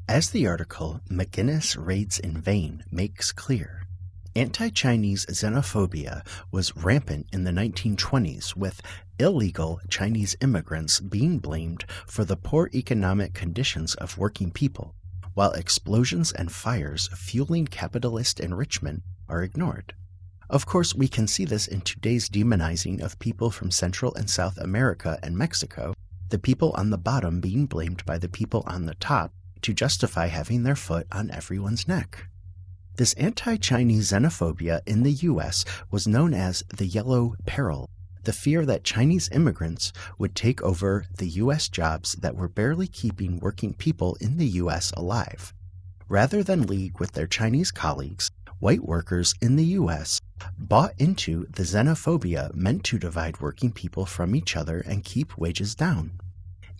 As the article McGuinness Raids in Vain makes clear, anti-Chinese xenophobia was rampant in the 1920s, with illegal Chinese immigrants being blamed for the poor economic conditions of working people, while explosions and fires fueling capitalist enrichment are ignored. Of course, we can see this in today's demonizing of people from Central and South America and Mexico, the people on the bottom being blamed by the people on the top to justify having their foot on everyone's neck. This anti-Chinese xenophobia in the U.S. was known as the Yellow Peril, the fear that Chinese immigrants would take over the U.S. jobs that were barely keeping working people in the U.S. alive. Rather than league with their Chinese colleagues, white workers in the U.S. bought into the xenophobia meant to divide working people from each other and keep wages down.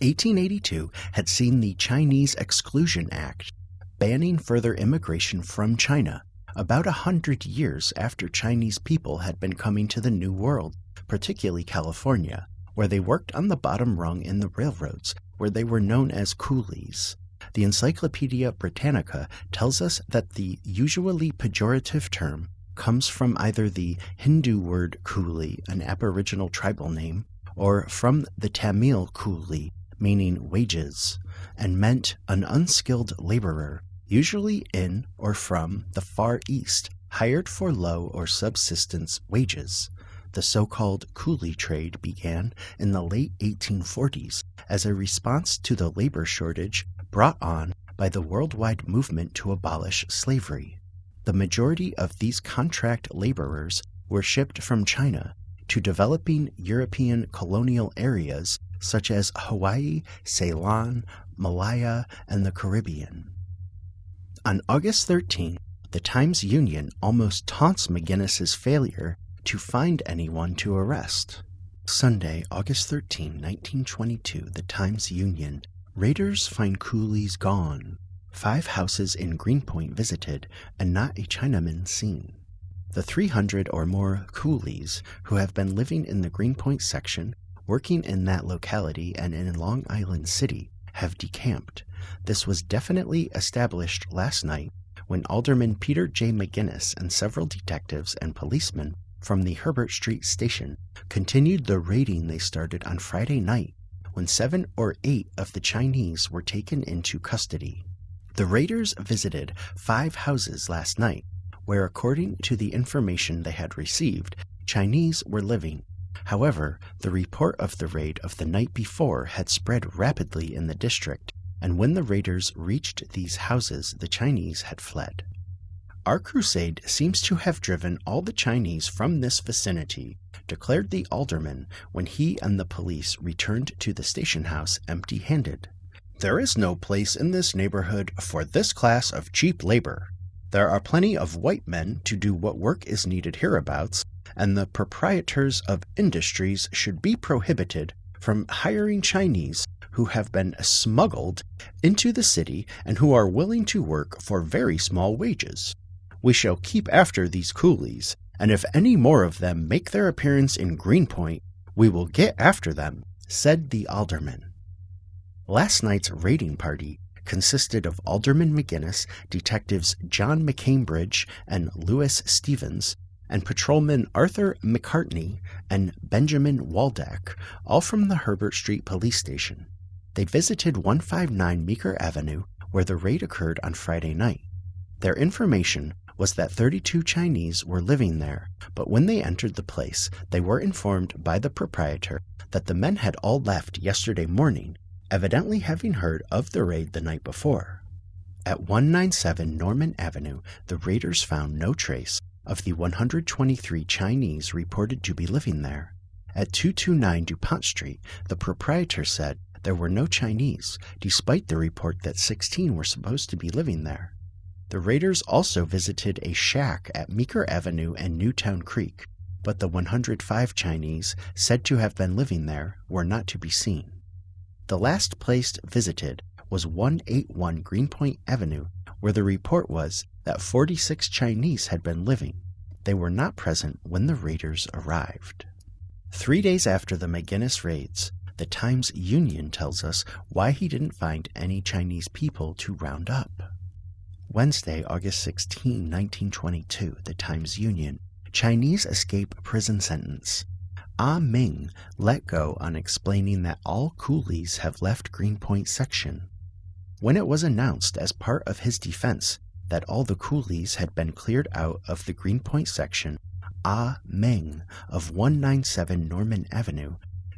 1882 had seen the Chinese Exclusion Act, banning further immigration from China, about 100 years after Chinese people had been coming to the New World, particularly California, where they worked on the bottom rung in the railroads, where they were known as coolies. The Encyclopedia Britannica tells us that the usually pejorative term comes from either the Hindu word coolie, an Aboriginal tribal name, or from the Tamil coolie, meaning wages, and meant an unskilled laborer, usually in or from the Far East, hired for low or subsistence wages. The so-called coolie trade began in the late 1840s as a response to the labor shortage brought on by the worldwide movement to abolish slavery. The majority of these contract laborers were shipped from China to developing European colonial areas such as Hawaii, Ceylon, Malaya, and the Caribbean. On August 13, the Times-Union almost taunts McGuinness's failure to find anyone to arrest. Sunday, August 13, 1922, the Times-Union. Raiders find coolies gone. 5 houses in Greenpoint visited, and not a Chinaman seen. The 300 or more coolies who have been living in the Greenpoint section, working in that locality and in Long Island City, have decamped. This was definitely established last night when Alderman Peter J. McGuinness and several detectives and policemen from the Herbert Street station continued the raiding they started on Friday night, when 7 or 8 of the Chinese were taken into custody. The raiders visited 5 houses last night, where, according to the information they had received, Chinese were living. However, the report of the raid of the night before had spread rapidly in the district, and when the raiders reached these houses, the Chinese had fled. Our crusade seems to have driven all the Chinese from this vicinity, declared the alderman when he and the police returned to the station house empty-handed. There is no place in this neighborhood for this class of cheap labor. There are plenty of white men to do what work is needed hereabouts, and the proprietors of industries should be prohibited from hiring Chinese who have been smuggled into the city and who are willing to work for very small wages. We shall keep after these coolies, and if any more of them make their appearance in Greenpoint, we will get after them, said the alderman. Last night's raiding party consisted of Alderman McGuinness, detectives John McCambridge and Lewis Stevens, and patrolmen Arthur McCartney and Benjamin Waldeck, all from the Herbert Street Police Station. They visited 159 Meeker Avenue, where the raid occurred on Friday night. Their information was that 32 Chinese were living there, but when they entered the place, they were informed by the proprietor that the men had all left yesterday morning, evidently having heard of the raid the night before. At 197 Norman Avenue, the raiders found no trace of the 123 Chinese reported to be living there. At 229 DuPont Street, the proprietor said there were no Chinese, despite the report that 16 were supposed to be living there. The raiders also visited a shack at Meeker Avenue and Newtown Creek, but the 105 Chinese said to have been living there were not to be seen. The last place visited was 181 Greenpoint Avenue, where the report was that 46 Chinese had been living. They were not present when the raiders arrived. 3 days after the McGuinness raids, The Times-Union tells us why he didn't find any Chinese people to round up. Wednesday, August 16, 1922, the Times-Union. Chinese escape prison sentence. Ah Ming let go on explaining that all coolies have left Greenpoint section. When it was announced as part of his defense that all the coolies had been cleared out of the Greenpoint section, Ah Ming of 197 Norman Avenue,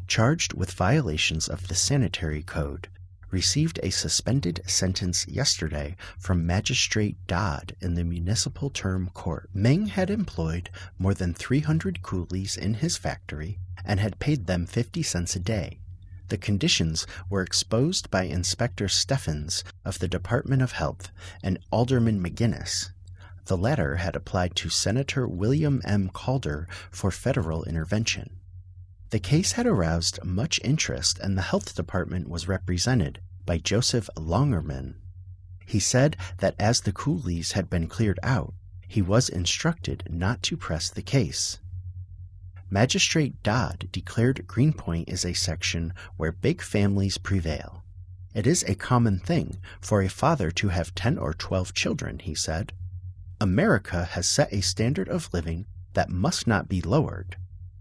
charged with violations of the sanitary code, received a suspended sentence yesterday from Magistrate Dodd in the Municipal Term Court. Ming had employed more than 300 coolies in his factory and had paid them 50 cents a day. The conditions were exposed by Inspector Steffens of the Department of Health and Alderman McGuinness. The latter had applied to Senator William M. Calder for federal intervention. The case had aroused much interest, and the health department was represented by Joseph Longerman. He said that as the coolies had been cleared out, he was instructed not to press the case. Magistrate Dodd declared Greenpoint is a section where big families prevail. It is a common thing for a father to have 10 or 12 children, he said. America has set a standard of living that must not be lowered.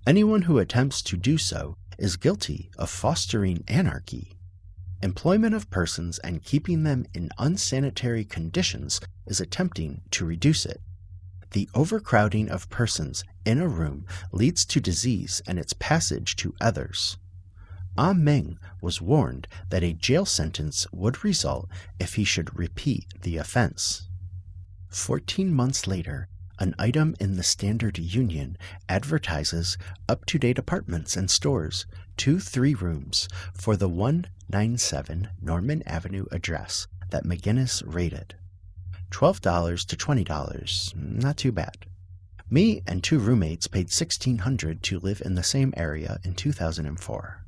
Anyone who attempts to do so is guilty of fostering anarchy. Employment of persons and keeping them in unsanitary conditions is attempting to reduce it. The overcrowding of persons in a room leads to disease and its passage to others. Ah Ming was warned that a jail sentence would result if he should repeat the offense. 14 months later, an item in the Standard Union advertises up-to-date apartments and stores, 2 3-rooms, for the 197 Norman Avenue address that McGuinness raided. $12 to $20, not too bad. Me and 2 roommates paid $1,600 to live in the same area in 2004.